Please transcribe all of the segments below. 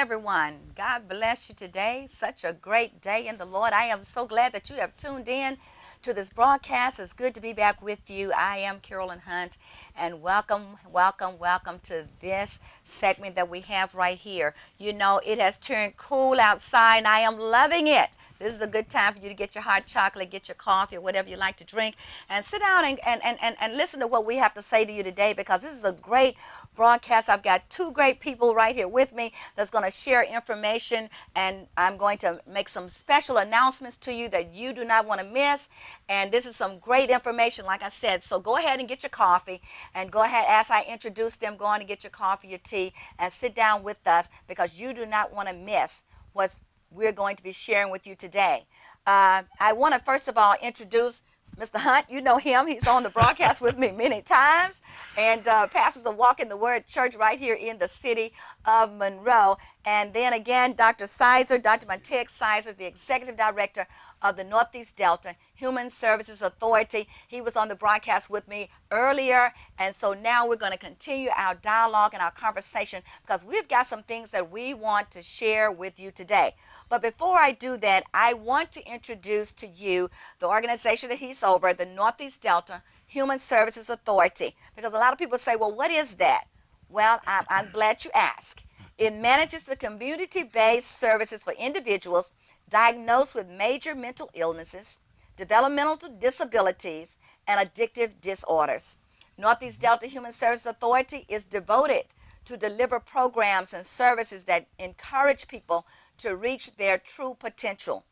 everyone. God bless you today. Such a great day in the Lord. I am so glad that you have tuned in to this broadcast. It's good to be back with you. I am Carolyn Hunt, and welcome, welcome, welcome to this segment that we have right here. You know, it has turned cool outside, and I am loving it. This is a good time for you to get your hot chocolate, get your coffee, or whatever you like to drink, and sit down and listen to what we have to say to you today, because this is a great broadcast. I've got two great people right here with me that's going to share information, and I'm going to make some special announcements to you that you do not want to miss. And this is some great information, like I said. So go ahead and get your coffee, and go ahead, as I introduce them, go on and get your coffee, your tea, and sit down with us, because you do not want to miss what's we're going to be sharing with you today. I want to first of all introduce Mr. Hunt. You know him. He's on the broadcast with me many times, and pastors a Walk in the Word Church right here in the city of Monroe. And then again, Dr. Sizer, Dr. Montek Sizer, the Executive Director of the Northeast Delta Human Services Authority. He was on the broadcast with me earlier, and so now we're going to continue our dialogue and our conversation, because we've got some things that we want to share with you today. But before I do that, I want to introduce to you the organization that he's over, the Northeast Delta Human Services Authority, because a lot of people say, well, what is that? Well, I'm glad you asked. It manages the community-based services for individuals diagnosed with major mental illnesses, developmental disabilities, and addictive disorders. Northeast Delta Human Services Authority is devoted to deliver programs and services that encourage people to reach their true potential.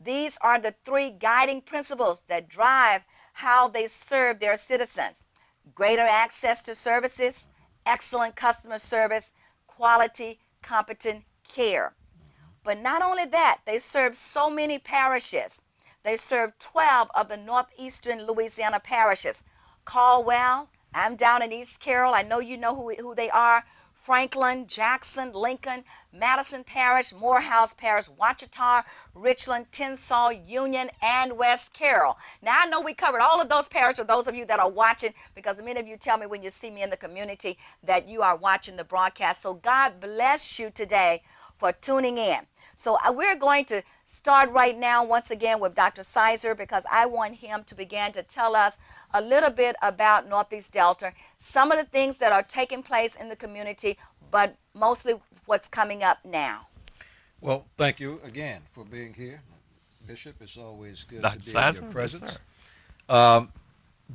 These are the three guiding principles that drive how they serve their citizens: greater access to services, excellent customer service, quality, competent care. But not only that, they serve so many parishes. They serve 12 of the northeastern Louisiana parishes. Caldwell, I'm down in East Carroll. I know you know who they are. Franklin, Jackson, Lincoln, Madison Parish, Morehouse Parish, Ouachita, Richland, Tensall, Union, and West Carroll. Now, I know we covered all of those parishes for those of you that are watching, because many of you tell me when you see me in the community that you are watching the broadcast. So God bless you today for tuning in. So we're going to start right now once again with Dr. Sizer, because I want him to begin to tell us a little bit about Northeast Delta, some of the things that are taking place in the community, but mostly what's coming up now. Well, thank you again for being here. Bishop, it's always good Dr. to be Sizer, in your yes, presence. sir.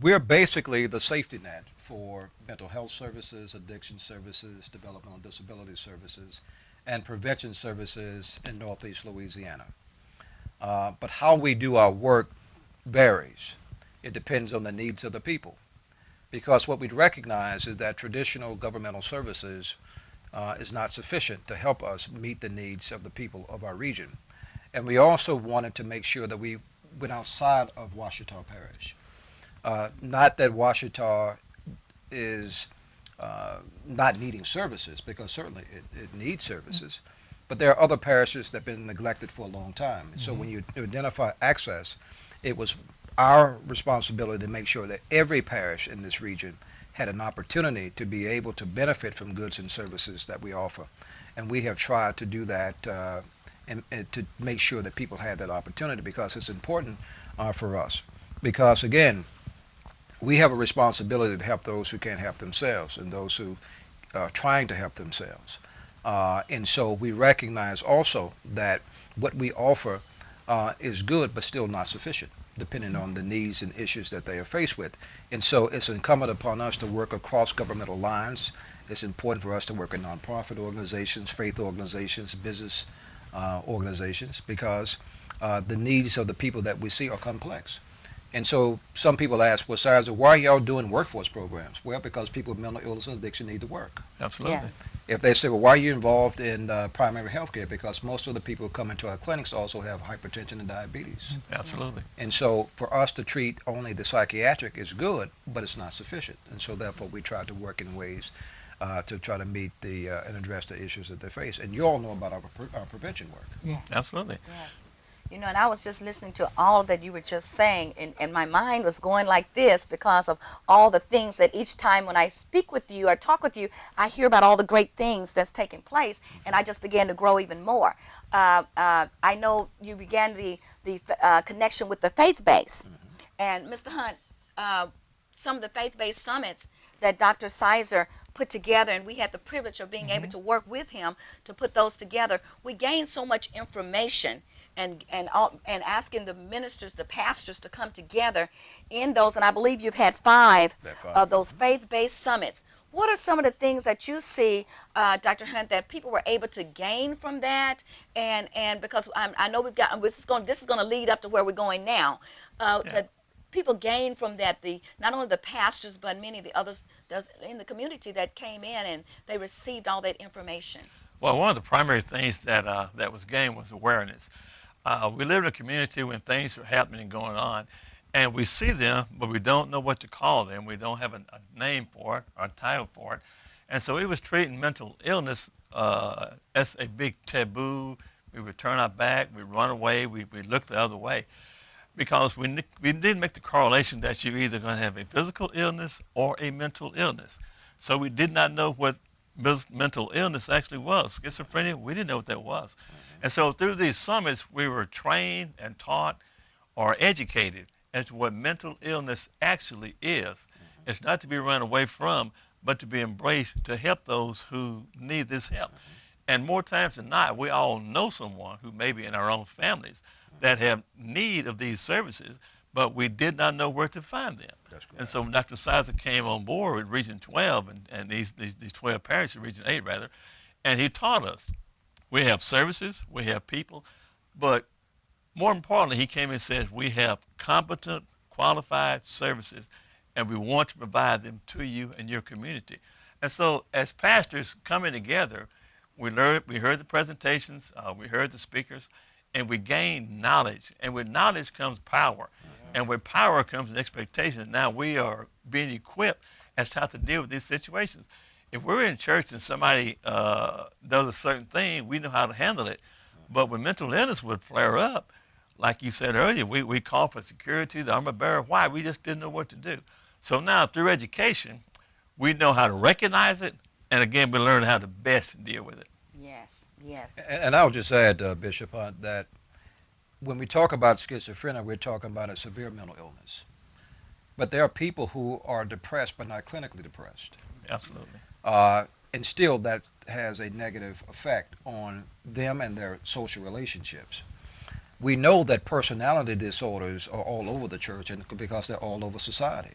We're basically the safety net for mental health services, addiction services, developmental disability services, and prevention services in Northeast Louisiana. But how we do our work varies. It depends on the needs of the people. Because what we recognize is that traditional governmental services is not sufficient to help us meet the needs of the people of our region. And we also wanted to make sure that we went outside of Ouachita Parish. Not that Ouachita is not needing services, because certainly it needs services, but there are other parishes that have been neglected for a long time. Mm-hmm. So when you identify access, it was our responsibility to make sure that every parish in this region had an opportunity to be able to benefit from goods and services that we offer. And we have tried to do that and to make sure that people have that opportunity, because it's important for us. Because again, we have a responsibility to help those who can't help themselves and those who are trying to help themselves. And so we recognize also that what we offer is good but still not sufficient, depending on the needs and issues that they are faced with. And so it's incumbent upon us to work across governmental lines. It's important for us to work in nonprofit organizations, faith organizations, business organizations, because the needs of the people that we see are complex. And so some people ask, well, Sizer, why are y'all doing workforce programs? Well, because people with mental illness and addiction need to work. Absolutely. Yes. If they say, well, why are you involved in primary health care? Because most of the people who come into our clinics also have hypertension and diabetes. Absolutely. And so for us to treat only the psychiatric is good, but it's not sufficient. And so therefore we try to work in ways to try to meet and address the issues that they face. And you all know about our prevention work. Yes. Absolutely. Yes. You know, and I was just listening to all that you were just saying, and my mind was going like this because of all the things that each time when I speak with you or talk with you, I hear about all the great things that's taking place, and I just began to grow even more. I know you began the connection with the faith base, and Mr. Hunt, some of the faith-based summits that Dr. Sizer put together, and we had the privilege of being able to work with him to put those together. We gained so much information, and asking the ministers, the pastors, to come together in those. And I believe you've had five of those faith-based summits. What are some of the things that you see, Dr. Hunt, that people were able to gain from that? And because I know this is going to lead up to where we're going now. That people gain from that, not only the pastors but many of the others in the community that came in and they received all that information. Well, one of the primary things that was gained was awareness. We live in a community when things are happening and going on, and we see them, but we don't know what to call them. We don't have a name for it or a title for it. And so we was treating mental illness as a big taboo. We would turn our back, we run away, we look the other way, because we didn't make the correlation that you're either going to have a physical illness or a mental illness. So we did not know what mental illness actually was. Schizophrenia, we didn't know what that was. And so through these summits, we were trained and taught or educated as to what mental illness actually is. It's not to be run away from, but to be embraced to help those who need this help. And more times than not, we all know someone who may be in our own families that have need of these services, but we did not know where to find them. And so when Dr. Sizer came on board with Region 12 and these 12 parishes, Region 8 rather, and he taught us. We have services, we have people, but more importantly, he came and said we have competent, qualified services, and we want to provide them to you and your community. And so as pastors coming together, we heard the presentations, we heard the speakers, and we gained knowledge. And with knowledge comes power. And with power comes an expectation. Now we are being equipped as to how to deal with these situations. If we're in church and somebody does a certain thing, we know how to handle it. But when mental illness would flare up, like you said earlier, we call for security, the armor bearer. Why? We just didn't know what to do. So now through education, we know how to recognize it, and again, we learn how to best deal with it. Yes, yes. And I'll just add, Bishop Hunt, that when we talk about schizophrenia, we're talking about a severe mental illness. But there are people who are depressed but not clinically depressed. Absolutely. And still that has a negative effect on them and their social relationships. We know that personality disorders are all over the church and because they're all over society.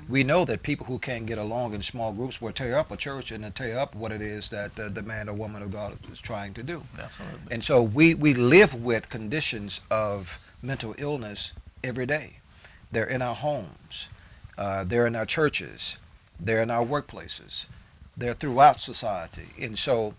We know that people who can't get along in small groups will tear up a church and tear up what it is that the man or woman of God is trying to do. Absolutely. And so we live with conditions of mental illness every day. They're in our homes. They're in our churches. They're in our workplaces. They're throughout society. And so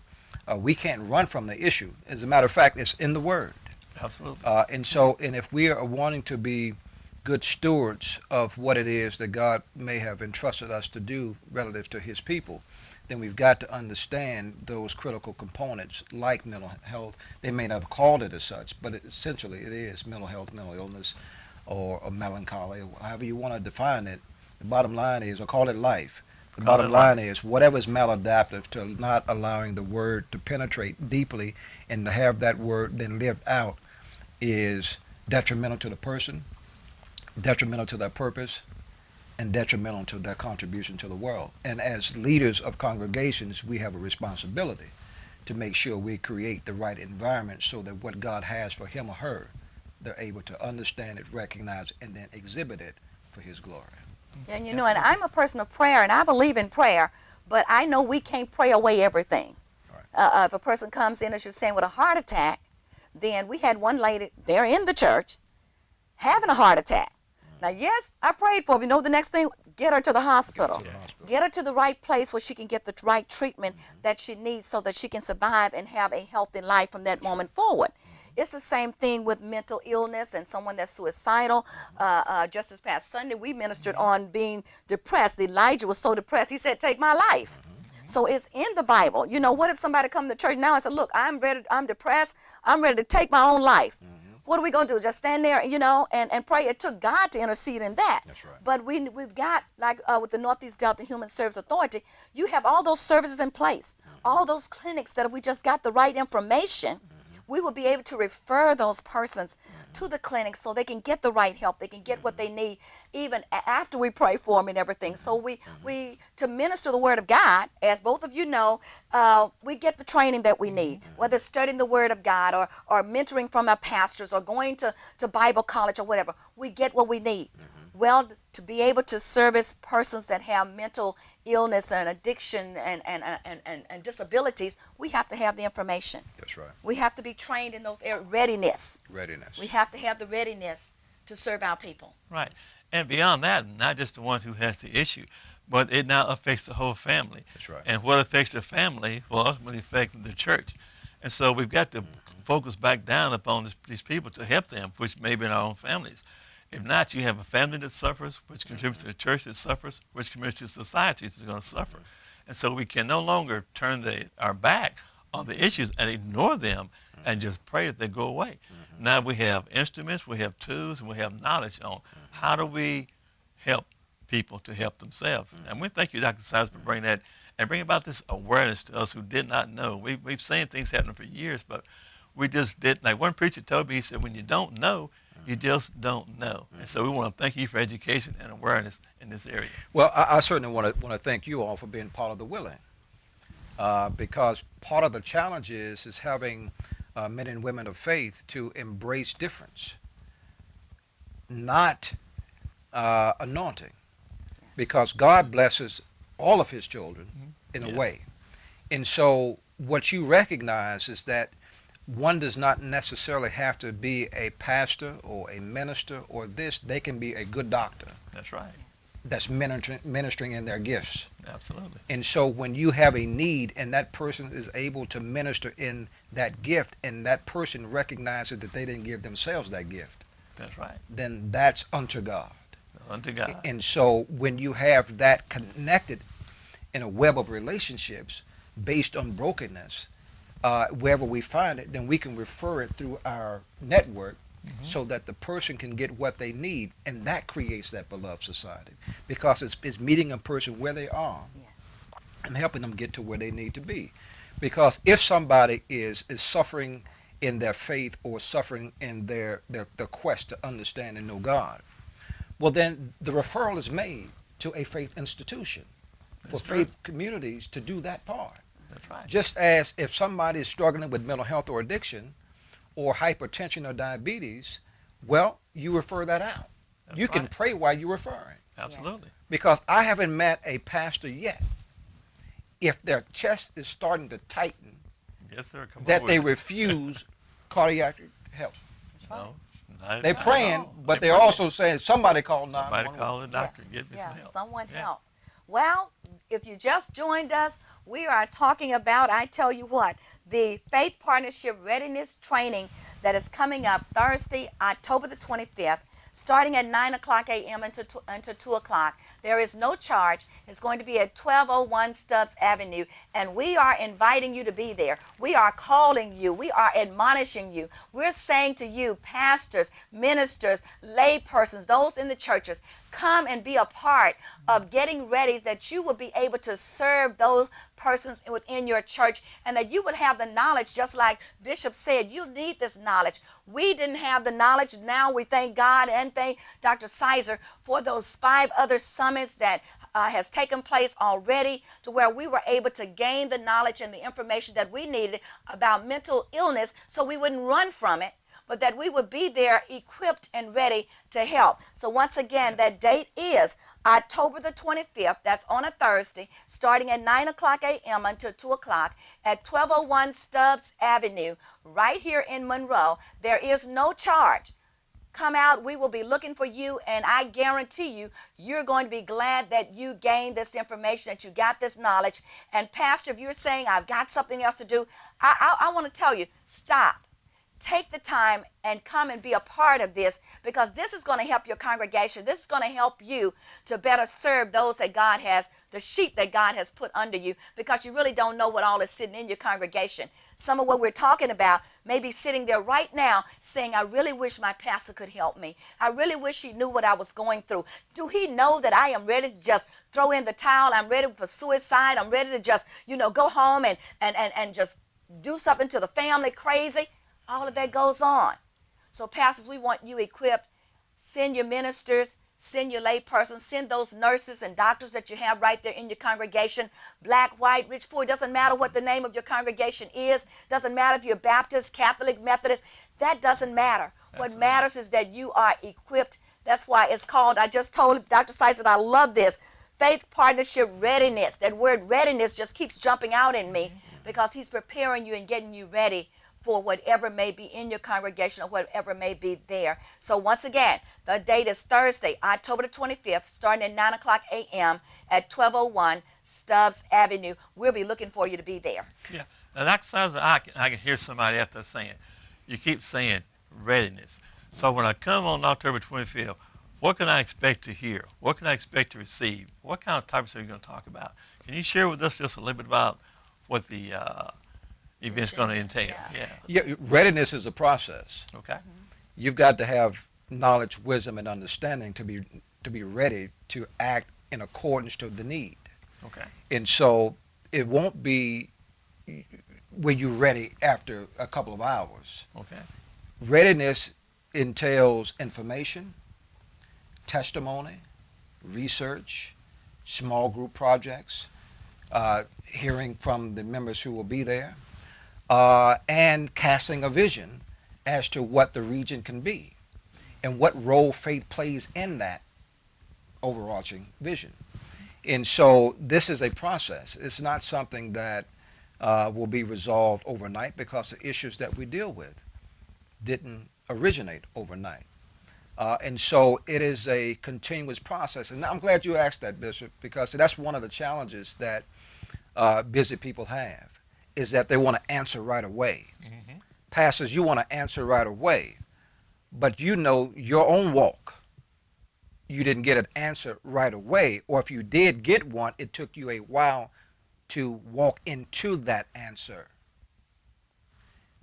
we can't run from the issue. As a matter of fact, it's in the Word. Absolutely. And if we are wanting to be good stewards of what it is that God may have entrusted us to do relative to his people, then we've got to understand those critical components like mental health. They may not have called it as such, but essentially it is mental health, mental illness, or melancholy, or however you want to define it. The bottom line is, or call it life. The bottom line is whatever is maladaptive to not allowing the word to penetrate deeply and to have that word then lived out is detrimental to the person, detrimental to their purpose, and detrimental to their contribution to the world. And as leaders of congregations, we have a responsibility to make sure we create the right environment so that what God has for him or her, they're able to understand it, recognize it, and then exhibit it for his glory. And you know, and I'm a person of prayer, and I believe in prayer, but I know we can't pray away everything. Right. If a person comes in, as you're saying, with a heart attack, then we had one lady there in the church having a heart attack. Now, yes, I prayed for her. You know the next thing? Get her to the hospital. Get her to the right place where she can get the right treatment that she needs so that she can survive and have a healthy life from that moment forward. It's the same thing with mental illness and someone that's suicidal. Just this past Sunday, we ministered on being depressed. Elijah was so depressed, he said, take my life. So it's in the Bible. You know, what if somebody come to church now and said, look, I'm depressed. I'm ready to take my own life. what are we going to do? Just stand there, and pray? It took God to intercede in that. That's right. But we've got, like with the Northeast Delta Human Service Authority, you have all those services in place, all those clinics that if we just got the right information, we will be able to refer those persons to the clinic so they can get the right help. They can get what they need even after we pray for them and everything. So we to minister the word of God, as both of you know, we get the training that we need, whether it's studying the word of God or mentoring from our pastors or going to Bible college or whatever. We get what we need. Well, to be able to service persons that have mental illness and addiction and disabilities, we have to have the information. That's right. We have to be trained in those areas. Readiness. Readiness. We have to have the readiness to serve our people. Right. And beyond that, not just the one who has the issue, but it now affects the whole family. That's right. And what affects the family will ultimately affect the church. And so we've got to focus back down upon these people to help them, which may be in our own families. If not, you have a family that suffers, which contributes to a church that suffers, which contributes to society that's going to suffer. And so we can no longer turn our back on the issues and ignore them and just pray that they go away. Now we have instruments, we have tools, and we have knowledge on how do we help people to help themselves. And we thank you, Dr. Sizer, for bringing that and bringing about this awareness to us who did not know. We've seen things happening for years, but we just didn't. Like one preacher told me, he said, when you don't know, you just don't know. And so we want to thank you for education and awareness in this area. Well, I certainly want to thank you all for being part of the willing, because part of the challenge is having men and women of faith to embrace difference, not anointing, because God blesses all of his children in a way. And so what you recognize is that one does not necessarily have to be a pastor or a minister or this. They can be a good doctor. That's right. That's ministering in their gifts. Absolutely. And so when you have a need and that person is able to minister in that gift and that person recognizes that they didn't give themselves that gift, that's right, then that's unto God. Unto God. And so when you have that connected in a web of relationships based on brokenness, wherever we find it, then we can refer it through our network so that the person can get what they need, and that creates that Belov Society, because it's meeting a person where they are and helping them get to where they need to be. Because if somebody is suffering in their faith or suffering in their quest to understand and know God, well then the referral is made to a faith institution for faith communities to do that part. That's right. Just as if somebody is struggling with mental health or addiction or hypertension or diabetes, well, you refer that out. You can pray while you're referring. Absolutely. Because I haven't met a pastor yet, if their chest is starting to tighten, yes, sir. that they refuse cardiac help. No, they're praying, but they're also saying, somebody call 911. Somebody call the doctor and get me some help. Someone help. Well, if you just joined us, we are talking about, I tell you what, the Faith Partnership Readiness Training that is coming up Thursday, October the 25th, starting at 9 o'clock a.m. until 2 o'clock. There is no charge. It's going to be at 1201 Stubbs Avenue, and we are inviting you to be there. We are calling you. We are admonishing you. We're saying to you, pastors, ministers, lay persons, those in the churches, come and be a part of getting ready that you will be able to serve those persons within your church, and that you would have the knowledge, just like Bishop said, you need this knowledge. We didn't have the knowledge. Now we thank God and thank Dr. Sizer for those 5 other summits that has taken place already, to where we were able to gain the knowledge and the information that we needed about mental illness, so we wouldn't run from it, but that we would be there equipped and ready to help. So once again, that date is October the 25th. That's on a Thursday, starting at 9 o'clock a.m. until 2 o'clock at 1201 Stubbs Avenue, right here in Monroe. There is no charge. Come out. We will be looking for you, and I guarantee you, you're going to be glad that you gained this information, that you got this knowledge. And Pastor, if you're saying, I've got something else to do, I want to tell you, stop. Take the time and come and be a part of this, because this is going to help your congregation. This is going to help you to better serve those that God has, the sheep that God has put under you, because you really don't know what all is sitting in your congregation. some of what we're talking about may be sitting there right now saying, I really wish my pastor could help me. I really wish he knew what I was going through. Do he know that I am ready to just throw in the towel? I'm ready for suicide. I'm ready to just, go home and just do something to the family crazy. All of that goes on. So pastors, we want you equipped. Send your ministers, send your lay persons, send those nurses and doctors that you have right there in your congregation, black, white, rich, poor. It doesn't matter what the name of your congregation is. Doesn't matter if you're Baptist, Catholic, Methodist. That doesn't matter. Absolutely. What matters is that you are equipped. That's why it's called, I just told Dr. Seitz that I love this, Faith Partnership Readiness. That word readiness just keeps jumping out in me because he's preparing you and getting you ready for whatever may be in your congregation or whatever may be there. So once again, the date is Thursday, October the 25th, starting at 9 o'clock a.m. at 1201 Stubbs Avenue. We'll be looking for you to be there. Yeah, and that sounds like I can hear somebody out there saying, you keep saying readiness. So when I come on October 25th, what can I expect to hear? What can I expect to receive? What kind of topics are you going to talk about? Can you share with us just a little bit about what the event's going to entail? Yeah, readiness is a process. Okay. You've got to have knowledge, wisdom, and understanding to be ready to act in accordance to the need. Okay. And so it won't be when you're ready after a couple of hours. Okay. Readiness entails information, testimony, research, small group projects, hearing from the members who will be there, and casting a vision as to what the region can be and what role faith plays in that overarching vision. And so this is a process. It's not something that will be resolved overnight because the issues that we deal with didn't originate overnight. And so it is a continuous process. And I'm glad you asked that, Bishop, because that's one of the challenges that busy people have, is that they want to answer right away. Mm-hmm. Pastors, you want to answer right away, but you know your own walk. You didn't get an answer right away, or if you did get one, it took you a while to walk into that answer.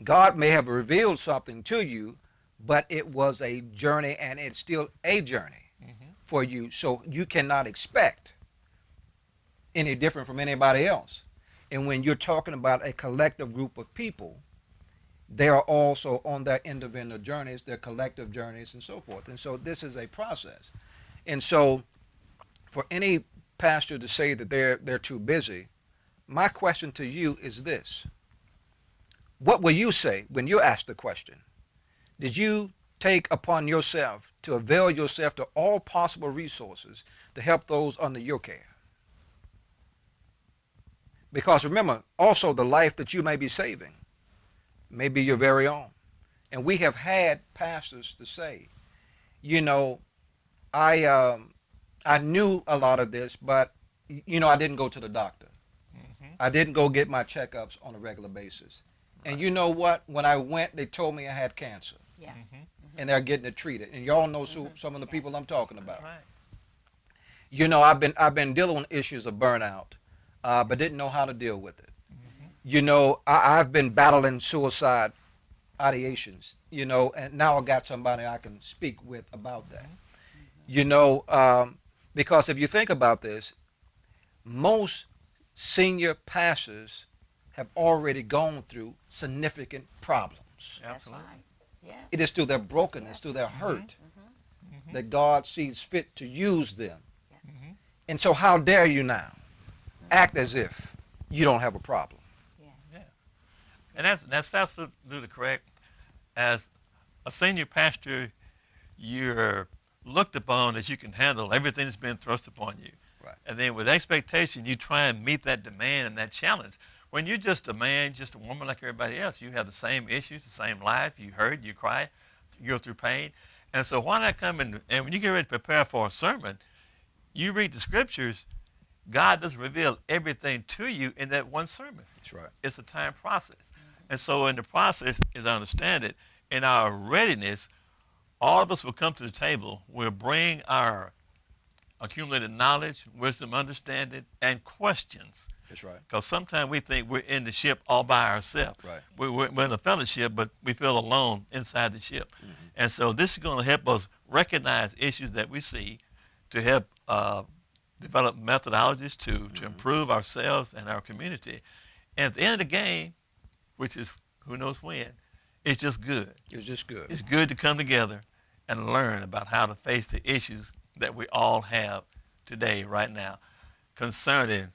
God may have revealed something to you, but it was a journey, and it's still a journey for you. So you cannot expect any different from anybody else. And when you're talking about a collective group of people, they are also on their individual journeys, their collective journeys, and so forth. And so this is a process. And so for any pastor to say that they're too busy, my question to you is this. What will you say when you're asked the question? Did you take upon yourself to avail yourself to all possible resources to help those under your care? Because remember, also the life that you may be saving may be your very own. And we have had pastors to say, you know, I knew a lot of this, but, you know, I didn't go to the doctor. Mm-hmm. I didn't go get my checkups on a regular basis. Right. And you know what? When I went, they told me I had cancer. Yeah. Mm-hmm. And they're getting it treated. And y'all know some of the people I'm talking about. Right. You know, I've been dealing with issues of burnout, but didn't know how to deal with it. Mm-hmm. You know, I've been battling suicide ideations, you know, and now I got somebody I can speak with about that. Mm-hmm. You know, because if you think about this, most senior pastors have already gone through significant problems. Absolutely. Right. Yes. It is through their brokenness, through their hurt, that God sees fit to use them. Yes. Mm-hmm. And so how dare you now act as if you don't have a problem? Yes. Yeah. And that's absolutely correct. As a senior pastor, you're looked upon as you can handle everything that's been thrust upon you. Right. And then with expectation, you try and meet that demand and that challenge. When you're just a man, just a woman like everybody else, you have the same issues, the same life. You hurt, you cry, you go through pain. And so why not come in, and when you get ready to prepare for a sermon, you read the scriptures, God doesn't reveal everything to you in that one sermon. That's right. It's a time process. Mm-hmm. And so in the process, as I understand it, in our readiness, all of us will come to the table. We'll bring our accumulated knowledge, wisdom, understanding, and questions. That's right. Because sometimes we think we're in the ship all by ourselves. Right. We're in a fellowship, but we feel alone inside the ship. Mm-hmm. And so this is going to help us recognize issues that we see to help develop methodologies to improve ourselves and our community. And at the end of the game, which is who knows when, it's just good. It's just good. It's good to come together and learn about how to face the issues that we all have today, right now, concerning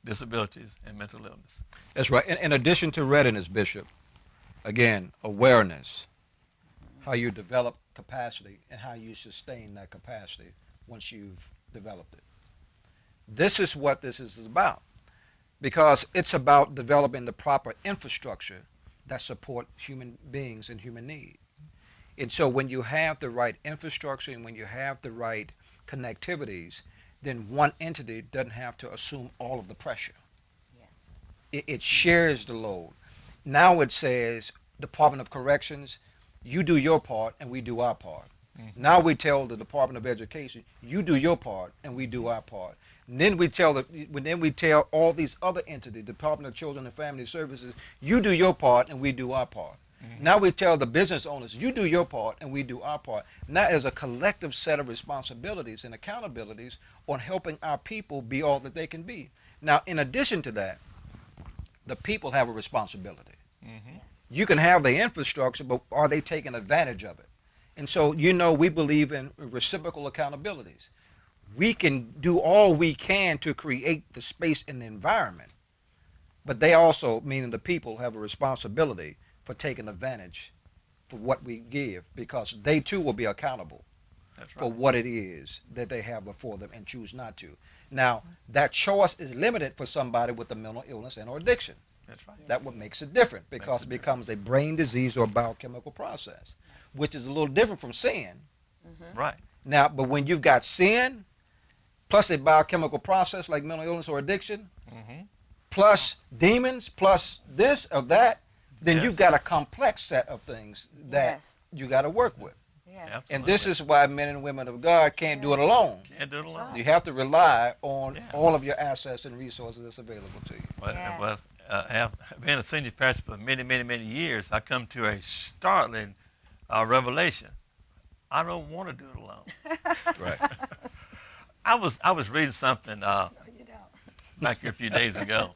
disabilities and mental illness. That's right. In addition to readiness, Bishop, again, awareness, how you develop capacity and how you sustain that capacity once you've developed it. This is what this is about, because it's about developing the proper infrastructure that support human beings and human need. And so when you have the right infrastructure and when you have the right connectivities, then one entity doesn't have to assume all of the pressure. Yes. It shares the load. Now it says, Department of Corrections, you do your part and we do our part. Mm-hmm. Now we tell the Department of Education, you do your part and we do our part. And then we tell all these other entities, Department of Children and Family Services, you do your part and we do our part. Mm-hmm. Now we tell the business owners, you do your part and we do our part. Now there's a collective set of responsibilities and accountabilities on helping our people be all that they can be. Now, in addition to that, the people have a responsibility. Mm-hmm. Yes. You can have the infrastructure, but are they taking advantage of it? And so, we believe in reciprocal accountabilities. We can do all we can to create the space and the environment, but they also, meaning the people, have a responsibility for taking advantage for what we give, because they too will be accountable. That's right. For what it is that they have before them and choose not to. Now, that choice is limited for somebody with a mental illness and or addiction. That's right. That what makes it different, because it becomes a brain disease or biochemical process, which is a little different from sin. Mm-hmm. Right. Now, but when you've got sin, plus a biochemical process like mental illness or addiction, Mm-hmm. plus demons, plus this or that, then Yes. you've got a complex set of things that Yes. you got to work with. Yes. Absolutely. And this is why men and women of God can't do it alone. Can't do it alone. You have to rely on Yeah. all of your assets and resources that's available to you. Yes. Being a senior pastor for many, many, many years, I come to a startling revelation. I don't want to do it alone. Right. I was reading something No, you don't. back here a few days ago,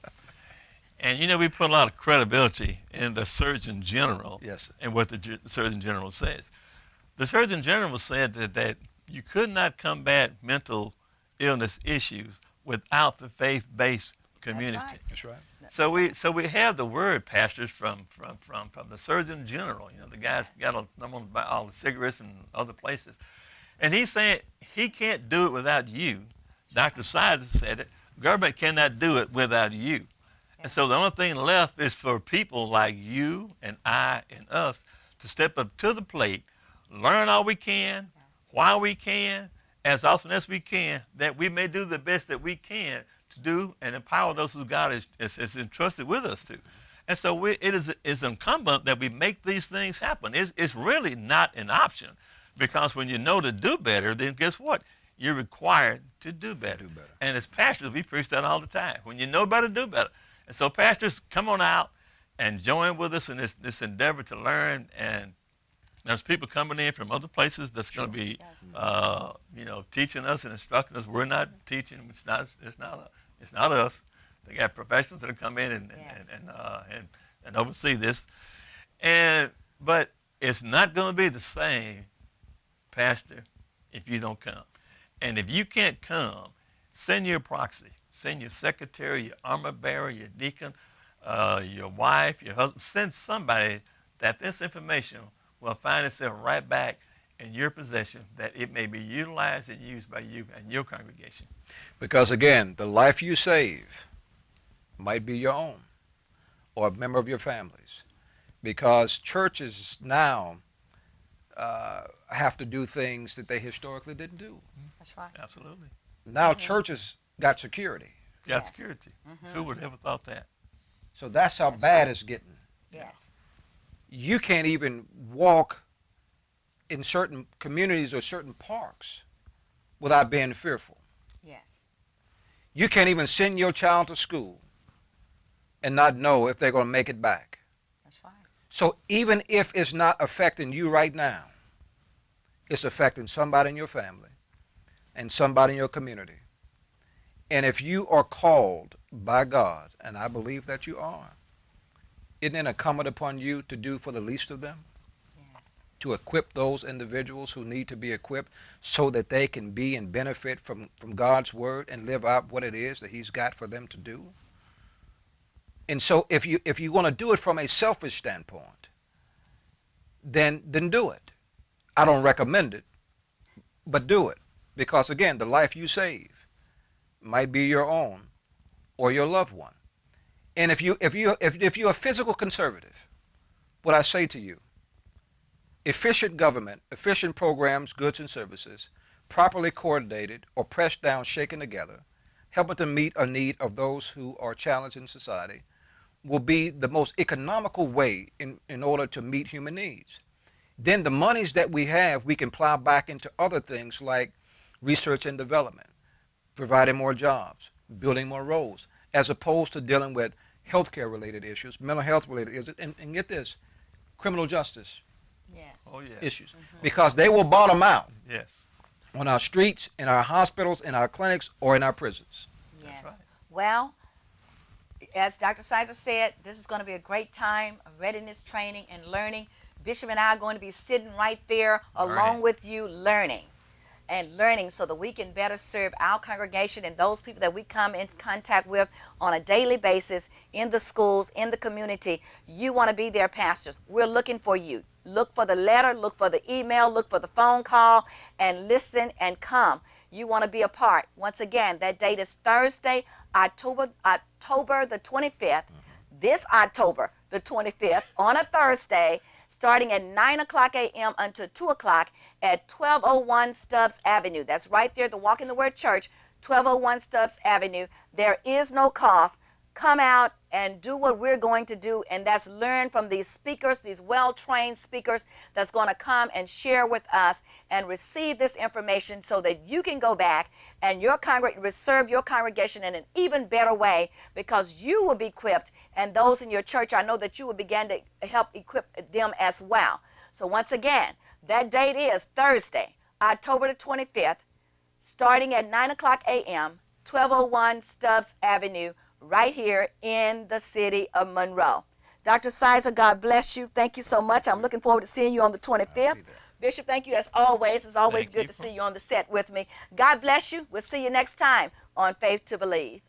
and we put a lot of credibility in the Surgeon General Yes, sir. and what the Surgeon General says. The Surgeon General said that you could not combat mental illness issues without the faith-based community. right. That's right. So we have the word, pastors, from the Surgeon General. The guy's got a number on all the cigarettes and other places, and he's saying he can't do it without you. Dr. Sizer said it. Government cannot do it without you. And so the only thing left is for people like you and I and us to step up to the plate, learn all we can, while we can, as often as we can, that we may do the best that we can to do and empower those who God is entrusted with us to. And so it is incumbent that we make these things happen. It's really not an option, because when you know to do better, then guess what? You're required to do better. And as pastors, we preach that all the time. When you know better, do better. And so pastors, come on out and join with us in this endeavor to learn. And there's people coming in from other places that's going to be, teaching us and instructing us. We're not teaching. It's not us. They got professionals that come in and oversee this. But it's not going to be the same, Pastor, if you don't come. And if you can't come, send your proxy. Send your secretary, your armor bearer, your deacon, your wife, your husband. Send somebody that this information will find itself right back in your possession, that it may be utilized and used by you and your congregation. Because again, the life you save might be your own or a member of your family's. Because churches now have to do things that they historically didn't do. That's right. Absolutely. Now churches got security. Got Yes. security. Who would have ever thought that? So that's how That's bad right. it's getting. Yes. You can't even walk in certain communities or certain parks without being fearful. Yes. You can't even send your child to school and not know if they're going to make it back. That's right. So even if it's not affecting you right now, it's affecting somebody in your family and somebody in your community. And if you are called by God, and I believe that you are, isn't it incumbent upon you to do for the least of them? Yes. To equip those individuals who need to be equipped so that they can be and benefit from God's word and live out what it is that he's got for them to do? And so if you want to do it from a selfish standpoint, then do it. I don't recommend it, but do it. Because again, the life you save might be your own or your loved one. And if you're a physical conservative, what I say to you, efficient government, efficient programs, goods and services, properly coordinated or pressed down, shaken together, helping to meet a need of those who are challenged in society, will be the most economical way in order to meet human needs. Then the monies that we have, we can plow back into other things like research and development, providing more jobs, building more roads, as opposed to dealing with healthcare related issues, mental health related issues, and get this, criminal justice Yes. Oh, yes. issues. Because they will bottom out Yes. on our streets, in our hospitals, in our clinics, or in our prisons. Yes. That's right. Well, as Dr. Sizer said, this is going to be a great time of readiness training and learning. Bishop and I are going to be sitting right there along with you learning so that we can better serve our congregation and those people that we come in contact with on a daily basis in the schools, in the community. You want to be their pastors. We're looking for you. Look for the letter, look for the email, look for the phone call, and listen and come. You want to be a part. Once again, that date is Thursday, October the 25th. This October the 25th on a Thursday, starting at 9 o'clock a.m. until 2 o'clock at 1201 Stubbs Avenue. That's right there, the Walk in the Word Church, 1201 Stubbs Avenue. There is no cost. Come out and do what we're going to do, and that's learn from these speakers, these well-trained speakers that's going to come and share with us and receive this information so that you can go back and serve your congregation in an even better way, because you will be equipped, and those in your church, I know that you will begin to help equip them as well. So once again, that date is Thursday, October the 25th, starting at 9 o'clock a.m., 1201 Stubbs Avenue, right here in the city of Monroe. Dr. Sizer, God bless you. Thank you so much. I'm looking forward to seeing you on the 25th. Bishop, thank you as always. It's always good to see you on the set with me. God bless you. We'll see you next time on Faith to Believe.